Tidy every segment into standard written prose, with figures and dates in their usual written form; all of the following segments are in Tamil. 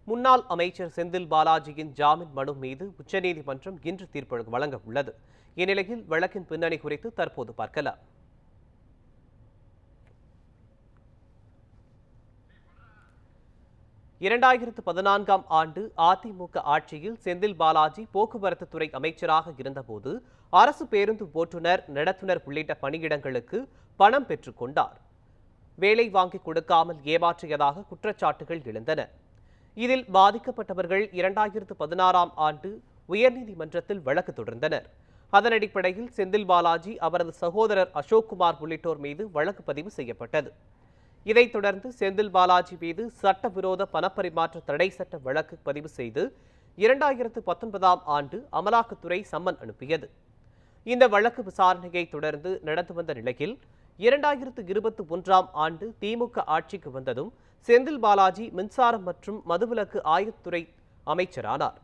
முன்னாள் அமைச்சர் செந்தில் பாலாஜியின் ஜாமீன் மனு மீது உச்சநீதிமன்றம் இன்று தீர்ப்பு வழங்க உள்ளது. இந்நிலையில் வழக்கின் பின்னணி குறித்து தற்போது பார்க்கலாம். இரண்டாயிரத்து 14ஆம் ஆண்டு அதிமுக ஆட்சியில் செந்தில் பாலாஜி போக்குவரத்து துறை அமைச்சராக இருந்தபோது அரசு பேருந்து ஓட்டுநர், நடத்துனர் உள்ளிட்ட பணியிடங்களுக்கு பணம் பெற்றுக் கொண்டார். வேலை வாங்கி கொடுக்காமல் ஏமாற்றியதாக குற்றச்சாட்டுகள் எழுந்தன. இதில் பாதிக்கப்பட்டவர்கள் 2016ஆம் ஆண்டு உயர்நீதிமன்றத்தில் வழக்கு தொடர்ந்தனர். அதன் அடிப்படையில் செந்தில் பாலாஜி, அவரது சகோதரர் அசோக்குமார் உள்ளிட்டோர் மீது வழக்கு பதிவு செய்யப்பட்டது. இதைத் தொடர்ந்து செந்தில் பாலாஜி மீது சட்டவிரோத பணப்பரிமாற்ற தடை சட்ட வழக்கு பதிவு செய்து 2019ஆம் ஆண்டு அமலாக்கத்துறை சம்மன் அனுப்பியது. இந்த வழக்கு விசாரணையை தொடர்ந்து நடந்து வந்த நிலையில் 2021ஆம் ஆண்டு திமுக ஆட்சிக்கு வந்ததும் செந்தில் பாலாஜி மின்சாரம் மற்றும் மதுவிலக்கு ஆயத்துறை அமைச்சரானார்.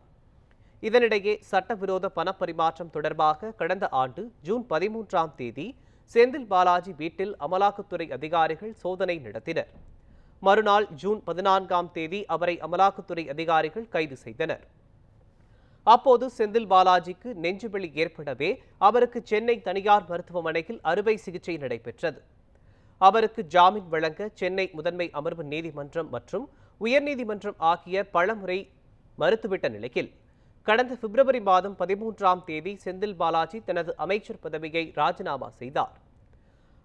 இதனிடையே சட்டவிரோத பணப்பரிமாற்றம் தொடர்பாக கடந்த ஆண்டு ஜூன் 13ஆம் தேதி செந்தில் பாலாஜி வீட்டில் அமலாக்கத்துறை அதிகாரிகள் சோதனை நடத்தினர். மறுநாள் ஜூன் 14ஆம் தேதி அவரை அமலாக்கத்துறை அதிகாரிகள் கைது செய்தனர். அப்போது செந்தில் பாலாஜிக்கு நெஞ்சுவலி ஏற்படவே அவருக்கு சென்னை தனியார் மருத்துவமனையில் அறுவை சிகிச்சை நடைபெற்றது. அவருக்கு ஜாமீன் வழங்க சென்னை முதன்மை அமர்வு நீதிமன்றம் மற்றும் உயர்நீதிமன்றம் ஆகிய பலமுறை மறுத்துவிட்ட நிலையில் கடந்த பிப்ரவரி மாதம் 13ஆம் தேதி செந்தில் பாலாஜி தனது அமைச்சர் பதவியை ராஜினாமா செய்தார்.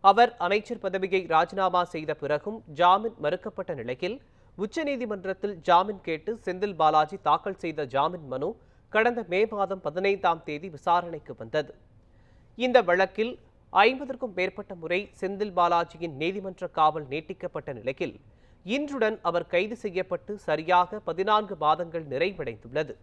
அவர் அமைச்சர் பதவியை ராஜினாமா செய்த பிறகும் ஜாமீன் மறுக்கப்பட்ட நிலையில் உச்சநீதிமன்றத்தில் ஜாமீன் கேட்டு செந்தில் பாலாஜி தாக்கல் செய்த ஜாமீன் மனு கடந்த மே மாதம் 15ஆம் தேதி விசாரணைக்கு வந்தது. இந்த வழக்கில் 50க்கும் மேற்பட்ட முறை செந்தில் பாலாஜியின் நீதிமன்ற காவல் நீட்டிக்கப்பட்ட நிலையில் இன்றுடன் அவர் கைது செய்யப்பட்டு சரியாக 14 மாதங்கள் நிறைவடைந்துள்ளது.